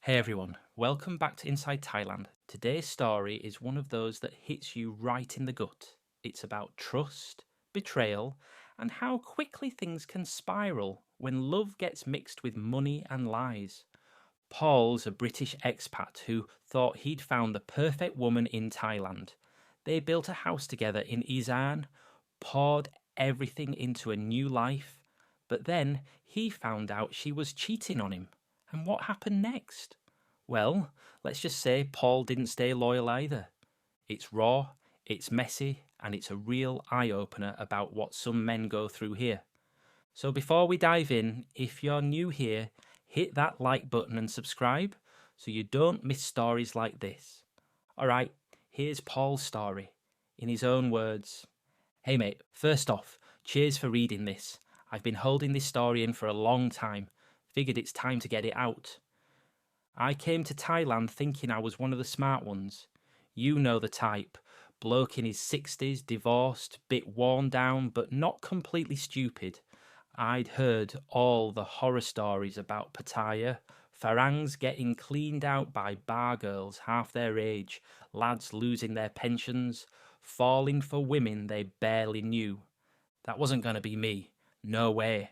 Hey everyone, welcome back to Inside Thailand. Today's story is one of those that hits you right in the gut. It's about trust, betrayal, and how quickly things can spiral when love gets mixed with money and lies. Paul's a British expat who thought he'd found the perfect woman in Thailand. They built a house together in Isaan, poured everything into a new life, but then he found out she was cheating on him. And what happened next? Well, let's just say Paul didn't stay loyal either. It's raw, it's messy, and it's a real eye-opener about what some men go through here. So before we dive in, if you're new here, hit that like button and subscribe so you don't miss stories like this. Alright, here's Paul's story. In his own words. Hey mate, first off, cheers for reading this. I've been holding this story in for a long time. Figured it's time to get it out. I came to Thailand thinking I was one of the smart ones. You know the type. Bloke in his 60s, divorced, bit worn down, but not completely stupid. I'd heard all the horror stories about Pattaya, Farangs getting cleaned out by bar girls half their age, lads losing their pensions, falling for women they barely knew. That wasn't going to be me. No way.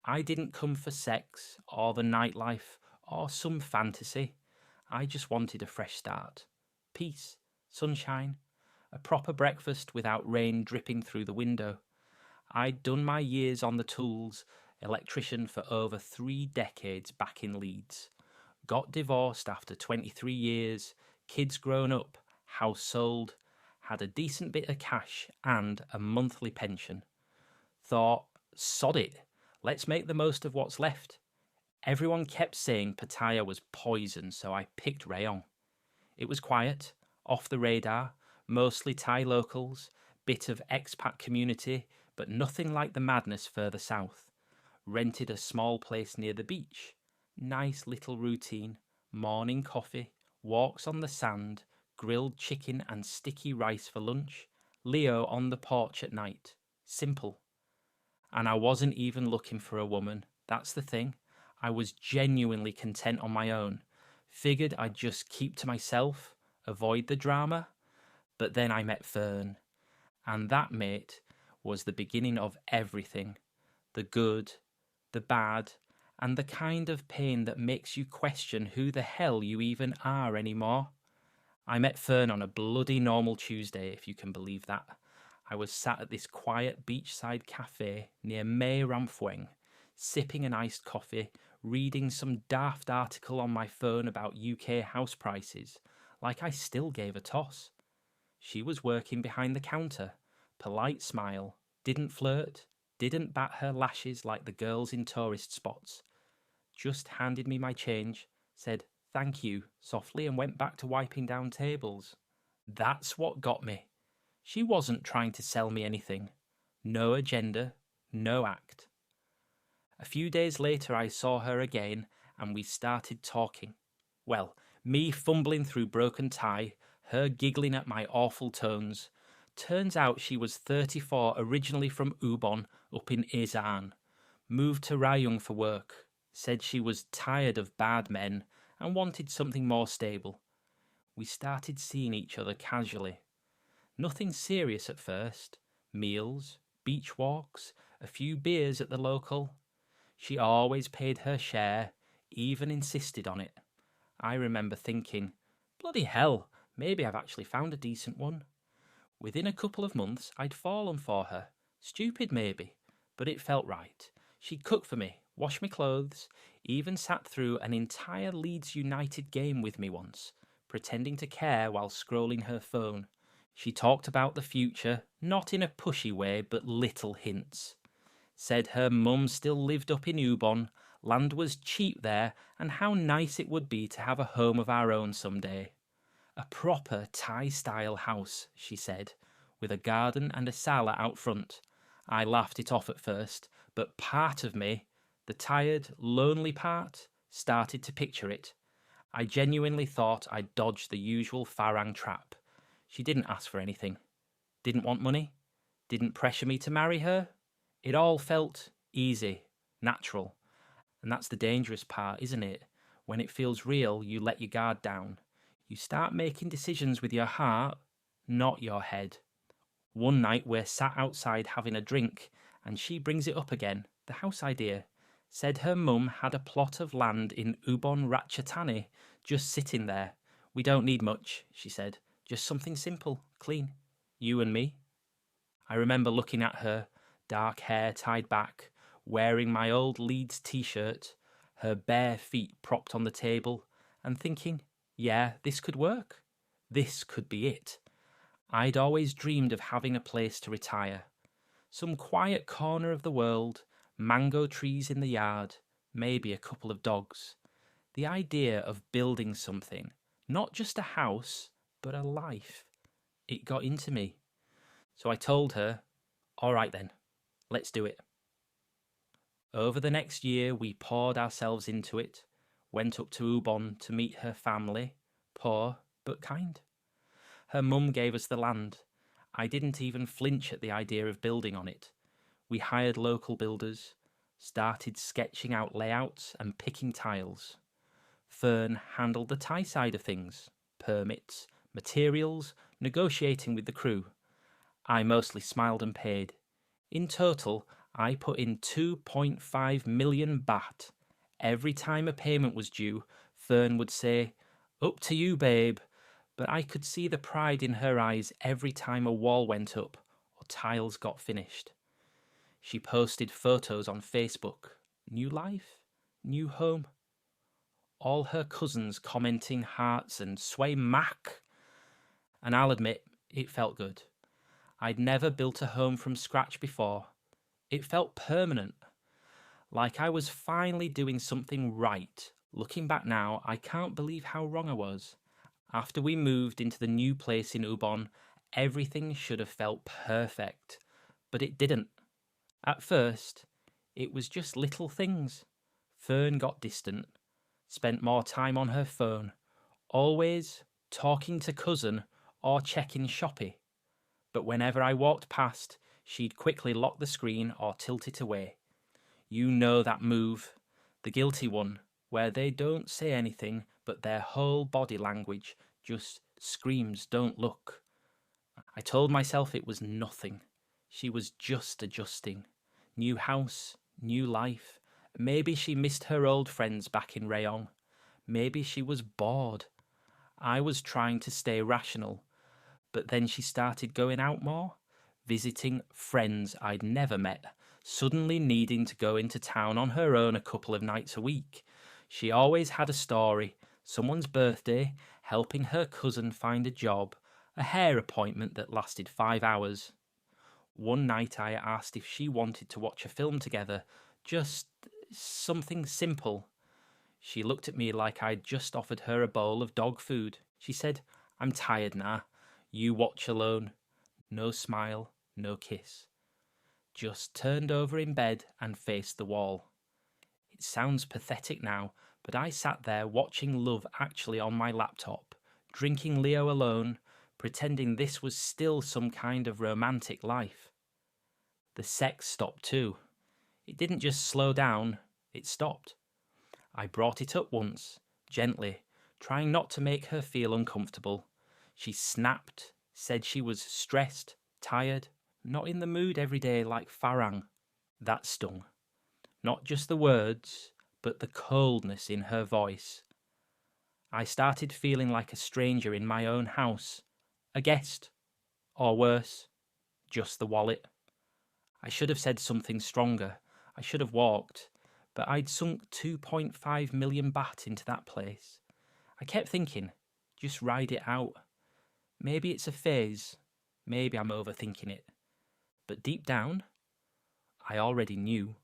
I didn't come for sex, or the nightlife, or some fantasy. I just wanted a fresh start. Peace, sunshine, a proper breakfast without rain dripping through the window. I'd done my years on the tools, electrician for over 3 decades back in Leeds. Got divorced after 23 years, kids grown up, house sold, had a decent bit of cash and a monthly pension. Thought, sod it, let's make the most of what's left. Everyone kept saying Pattaya was poison, so I picked Rayong. It was quiet, off the radar, mostly Thai locals, bit of expat community, but nothing like the madness further south. Rented a small place near the beach. Nice little routine, morning coffee, walks on the sand, grilled chicken and sticky rice for lunch, Leo on the porch at night. Simple. And I wasn't even looking for a woman. That's the thing. I was genuinely content on my own. Figured I'd just keep to myself, avoid the drama. But then I met Fern. And that, mate, was the beginning of everything. The good, the bad, and the kind of pain that makes you question who the hell you even are anymore. I met Fern on a bloody normal Tuesday, if you can believe that. I was sat at this quiet beachside cafe near Mae Ramphweng, sipping an iced coffee, reading some daft article on my phone about UK house prices, like I still gave a toss. She was working behind the counter, polite smile, didn't flirt, didn't bat her lashes like the girls in tourist spots. Just handed me my change, said thank you softly and went back to wiping down tables. That's what got me. She wasn't trying to sell me anything. No agenda, no act. A few days later I saw her again and we started talking. Well, me fumbling through broken Thai, her giggling at my awful tones. Turns out she was 34, originally from Ubon, up in Isaan. Moved to Rayong for work. Said she was tired of bad men and wanted something more stable. We started seeing each other casually. Nothing serious at first. Meals, beach walks, a few beers at the local. She always paid her share, even insisted on it. I remember thinking, bloody hell, maybe I've actually found a decent one. Within a couple of months, I'd fallen for her. Stupid maybe, but it felt right. She'd cook for me, wash my clothes, even sat through an entire Leeds United game with me once, pretending to care while scrolling her phone. She talked about the future, not in a pushy way, but little hints. Said her mum still lived up in Ubon, land was cheap there, and how nice it would be to have a home of our own someday. A proper Thai-style house, she said, with a garden and a sala out front. I laughed it off at first, but part of me, the tired, lonely part, started to picture it. I genuinely thought I'd dodged the usual Farang trap. She didn't ask for anything. Didn't want money. Didn't pressure me to marry her. It all felt easy, natural. And that's the dangerous part, isn't it? When it feels real, you let your guard down. You start making decisions with your heart, not your head. One night we're sat outside having a drink, and she brings it up again, the house idea. Said her mum had a plot of land in Ubon Ratchathani just sitting there. We don't need much, she said. Just something simple, clean. You and me. I remember looking at her, dark hair tied back, wearing my old Leeds t-shirt, her bare feet propped on the table, and thinking, yeah, this could work. This could be it. I'd always dreamed of having a place to retire. Some quiet corner of the world, mango trees in the yard, maybe a couple of dogs. The idea of building something, not just a house, but a life. It got into me. So I told her, all right then, let's do it. Over the next year, we poured ourselves into it, went up to Ubon to meet her family, poor but kind. Her mum gave us the land. I didn't even flinch at the idea of building on it. We hired local builders, started sketching out layouts and picking tiles. Fern handled the Thai side of things, permits, materials, negotiating with the crew. I mostly smiled and paid. In total, I put in 2.5 million baht. Every time a payment was due, Fern would say, "Up to you, babe." But I could see the pride in her eyes every time a wall went up or tiles got finished. She posted photos on Facebook. New life, new home. All her cousins commenting hearts and sway mak. And I'll admit, it felt good. I'd never built a home from scratch before. It felt permanent. Like I was finally doing something right. Looking back now, I can't believe how wrong I was. After we moved into the new place in Ubon, everything should have felt perfect. But it didn't. At first, it was just little things. Fern got distant, spent more time on her phone, always talking to cousin or checking Shopee. But whenever I walked past, she'd quickly lock the screen or tilt it away. You know that move, the guilty one, where they don't say anything, but their whole body language just screams, "Don't look." I told myself it was nothing. She was just adjusting. New house, new life. Maybe she missed her old friends back in Rayong. Maybe she was bored. I was trying to stay rational. But then she started going out more, visiting friends I'd never met, suddenly needing to go into town on her own a couple of nights a week. She always had a story, someone's birthday, helping her cousin find a job, a hair appointment that lasted 5 hours. One night I asked if she wanted to watch a film together, just something simple. She looked at me like I'd just offered her a bowl of dog food. She said, "I'm tired now. You watch alone." No smile, no kiss. Just turned over in bed and faced the wall. It sounds pathetic now, but I sat there watching Love Actually on my laptop, drinking Leo alone, pretending this was still some kind of romantic life. The sex stopped too. It didn't just slow down, it stopped. I brought it up once, gently, trying not to make her feel uncomfortable. She snapped, said she was stressed, tired, not in the mood every day like Farang. That stung. Not just the words, but the coldness in her voice. I started feeling like a stranger in my own house, a guest, or worse, just the wallet. I should have said something stronger. I should have walked, but I'd sunk 2.5 million baht into that place. I kept thinking, just ride it out. Maybe it's a phase. Maybe I'm overthinking it. But deep down, I already knew.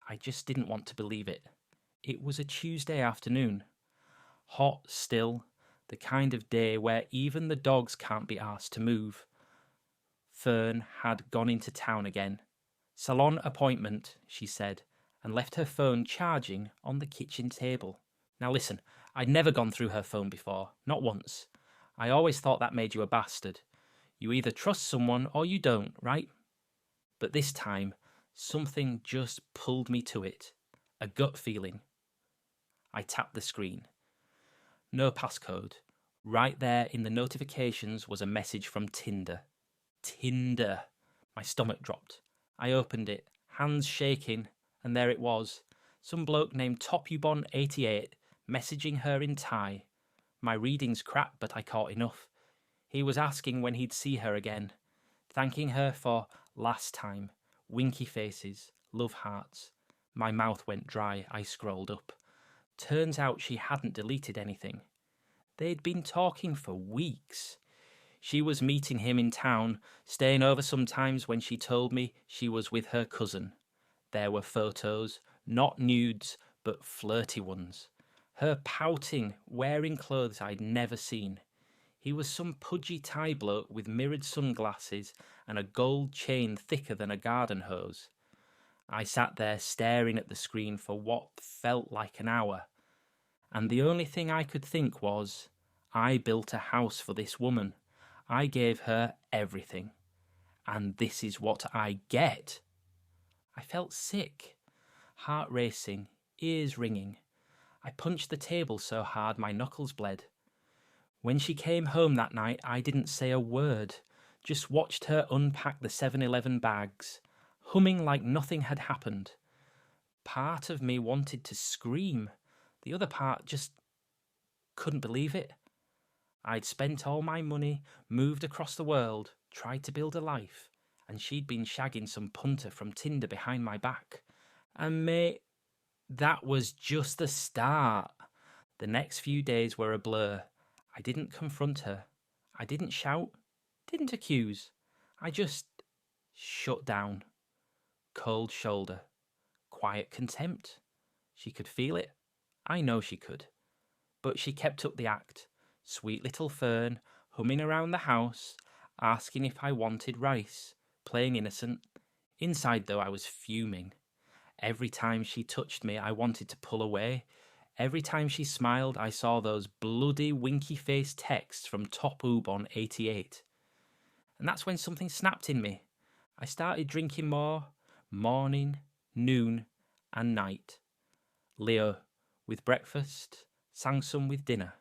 I just didn't want to believe it. It was a Tuesday afternoon. Hot still, the kind of day where even the dogs can't be asked to move. Fern had gone into town again. Salon appointment, she said, and left her phone charging on the kitchen table. Now listen, I'd never gone through her phone before, not once. I always thought that made you a bastard. You either trust someone or you don't, right? But this time, something just pulled me to it. A gut feeling. I tapped the screen. No passcode. Right there in the notifications was a message from Tinder. Tinder. My stomach dropped. I opened it, hands shaking, and there it was. Some bloke named Topubon88 messaging her in Thai. My reading's crap, but I caught enough. He was asking when he'd see her again, thanking her for last time, winky faces, love hearts. My mouth went dry. I scrolled up. Turns out she hadn't deleted anything. They'd been talking for weeks. She was meeting him in town, staying over sometimes when she told me she was with her cousin. There were photos, not nudes, but flirty ones. Her pouting, wearing clothes I'd never seen. He was some pudgy Thai bloke with mirrored sunglasses and a gold chain thicker than a garden hose. I sat there staring at the screen for what felt like an hour. And the only thing I could think was, I built a house for this woman. I gave her everything. And this is what I get. I felt sick, heart racing, ears ringing. I punched the table so hard my knuckles bled. When she came home that night, I didn't say a word, just watched her unpack the 7-Eleven bags, humming like nothing had happened. Part of me wanted to scream. The other part just couldn't believe it. I'd spent all my money, moved across the world, tried to build a life, and she'd been shagging some punter from Tinder behind my back. And mate, that was just the start. The next few days were a blur. I didn't confront her. I didn't shout, didn't accuse. I just shut down. Cold shoulder. Quiet contempt. She could feel it. I know she could. But she kept up the act. Sweet little Fern, humming around the house, asking if I wanted rice, playing innocent. Inside, though, I was fuming. Every time she touched me, I wanted to pull away. Every time she smiled, I saw those bloody winky-faced texts from Top-Ubon88. And that's when something snapped in me. I started drinking more, morning, noon, and night. Leo with breakfast, Sangsum with dinner.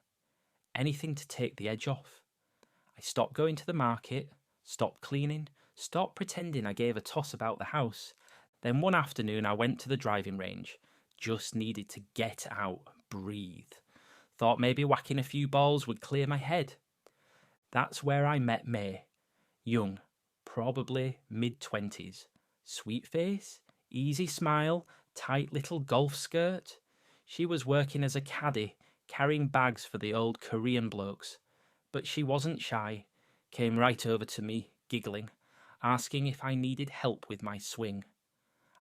Anything to take the edge off. I stopped going to the market, stopped cleaning, stopped pretending I gave a toss about the house. Then one afternoon I went to the driving range. Just needed to get out, breathe. Thought maybe whacking a few balls would clear my head. That's where I met May. Young, probably mid-20s. Sweet face, easy smile, tight little golf skirt. She was working as a caddie, carrying bags for the old Korean blokes. But she wasn't shy, came right over to me, giggling, asking if I needed help with my swing.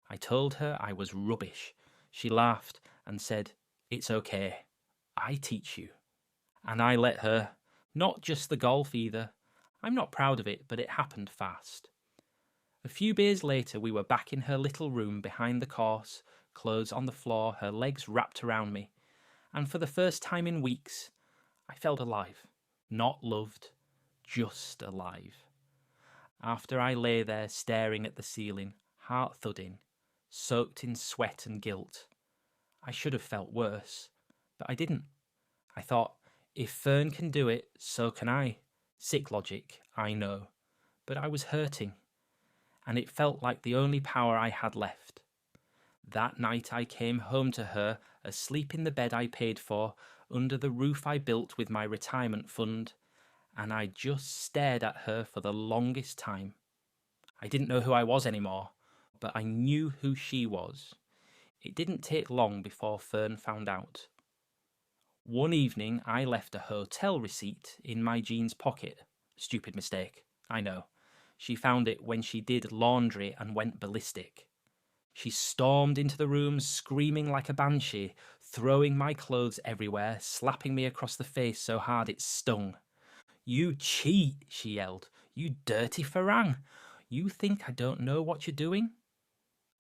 I told her I was rubbish. She laughed and said, "It's okay. I teach you." And I let her. Not just the golf either. I'm not proud of it, but it happened fast. A few beers later, we were back in her little room behind the course, clothes on the floor, her legs wrapped around me. And for the first time in weeks, I felt alive. Not loved, just alive. After I lay there staring at the ceiling, heart thudding, soaked in sweat and guilt. I should have felt worse, but I didn't. I thought, if Fern can do it, so can I. Sick logic, I know. But I was hurting, and it felt like the only power I had left. That night I came home to her, asleep in the bed I paid for, under the roof I built with my retirement fund, and I just stared at her for the longest time. I didn't know who I was anymore, but I knew who she was. It didn't take long before Fern found out. One evening, I left a hotel receipt in my jeans pocket. Stupid mistake, I know. She found it when she did laundry and went ballistic. She stormed into the room, screaming like a banshee, throwing my clothes everywhere, slapping me across the face so hard it stung. "You cheat," she yelled. "You dirty farang. You think I don't know what you're doing?"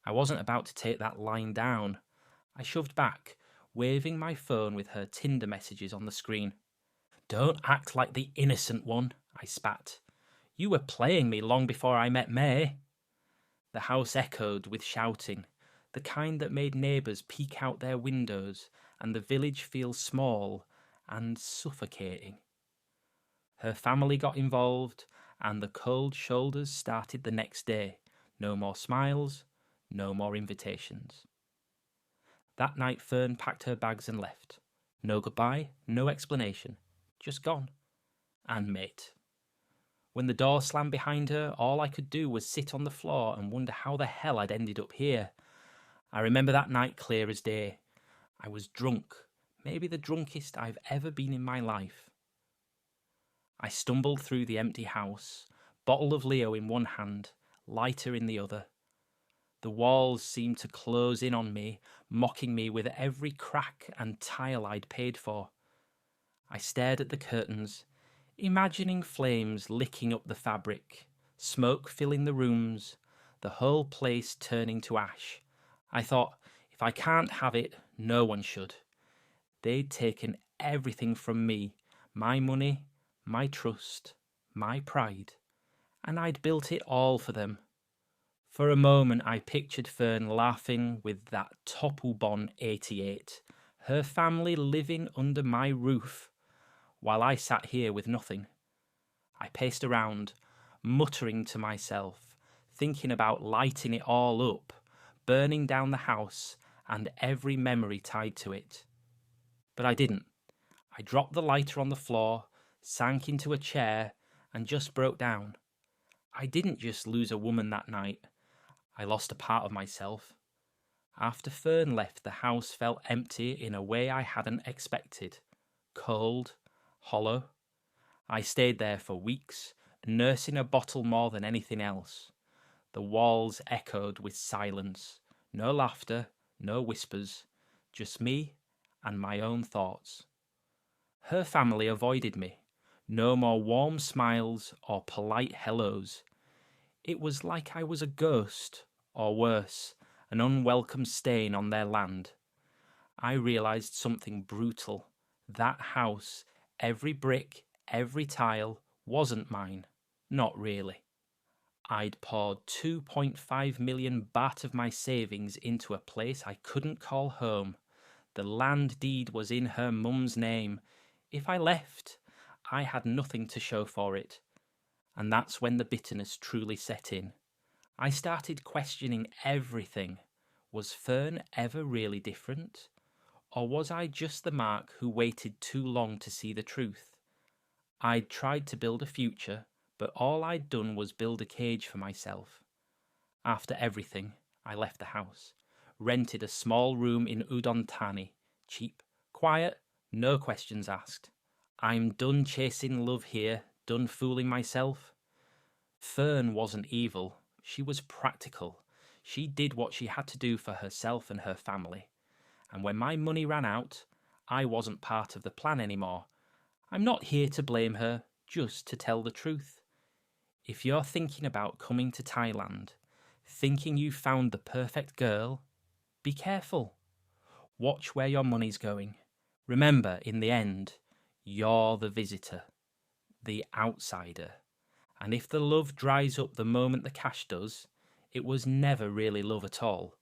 I wasn't about to take that line down. I shoved back, waving my phone with her Tinder messages on the screen. "Don't act like the innocent one," I spat. "You were playing me long before I met May." The house echoed with shouting, the kind that made neighbours peek out their windows, and the village feels small and suffocating. Her family got involved, and the cold shoulders started the next day. No more smiles, no more invitations. That night Fern packed her bags and left. No goodbye, no explanation. Just gone. And mate. When the door slammed behind her, all I could do was sit on the floor and wonder how the hell I'd ended up here. I remember that night clear as day. I was drunk, maybe the drunkest I've ever been in my life. I stumbled through the empty house, bottle of Leo in one hand, lighter in the other. The walls seemed to close in on me, mocking me with every crack and tile I'd paid for. I stared at the curtains, imagining flames licking up the fabric, smoke filling the rooms, the whole place turning to ash. I thought, if I can't have it, no one should. They'd taken everything from me, my money, my trust, my pride, and I'd built it all for them. For a moment I pictured Fern laughing with that Toppelbon 88, her family living under my roof, while I sat here with nothing. I paced around, muttering to myself, thinking about lighting it all up, burning down the house and every memory tied to it. But I didn't. I dropped the lighter on the floor, sank into a chair, and just broke down. I didn't just lose a woman that night. I lost a part of myself. After Fern left, the house felt empty in a way I hadn't expected. Cold, hollow. I stayed there for weeks, nursing a bottle more than anything else. The walls echoed with silence. No laughter, no whispers, just me and my own thoughts. Her family avoided me. No more warm smiles or polite hellos. It was like I was a ghost, or worse, an unwelcome stain on their land. I realised something brutal. That house, every brick, every tile, wasn't mine. Not really. I'd poured 2.5 million baht of my savings into a place I couldn't call home. The land deed was in her mum's name. If I left, I had nothing to show for it. And that's when the bitterness truly set in. I started questioning everything. Was Fern ever really different? Or was I just the Mark who waited too long to see the truth? I'd tried to build a future, but all I'd done was build a cage for myself. After everything, I left the house, rented a small room in Udon Thani, cheap, quiet, no questions asked. I'm done chasing love here, done fooling myself. Fern wasn't evil, she was practical. She did what she had to do for herself and her family. And when my money ran out, I wasn't part of the plan anymore. I'm not here to blame her, just to tell the truth. If you're thinking about coming to Thailand, thinking you've found the perfect girl, be careful. Watch where your money's going. Remember, in the end, you're the visitor, the outsider. And if the love dries up the moment the cash does, it was never really love at all.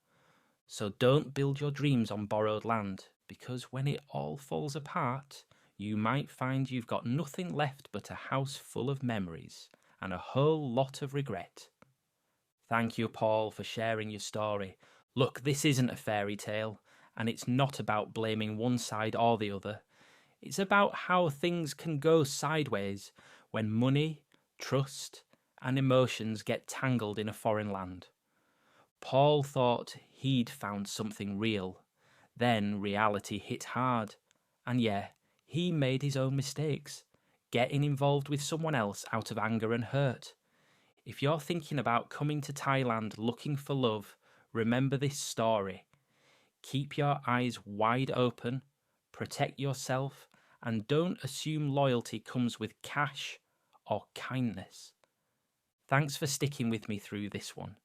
So don't build your dreams on borrowed land, because when it all falls apart, you might find you've got nothing left but a house full of memories and a whole lot of regret. Thank you, Paul, for sharing your story. Look, this isn't a fairy tale, and it's not about blaming one side or the other. It's about how things can go sideways when money, trust, and emotions get tangled in a foreign land. Paul thought he'd found something real. Then reality hit hard. And yeah, he made his own mistakes, getting involved with someone else out of anger and hurt. If you're thinking about coming to Thailand looking for love, remember this story. Keep your eyes wide open, protect yourself, and don't assume loyalty comes with cash or kindness. Thanks for sticking with me through this one.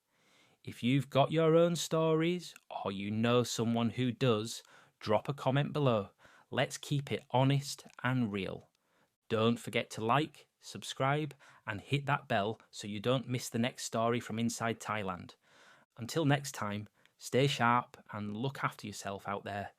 If you've got your own stories, or you know someone who does, drop a comment below. Let's keep it honest and real. Don't forget to like, subscribe, and hit that bell so you don't miss the next story from inside Thailand. Until next time, stay sharp and look after yourself out there.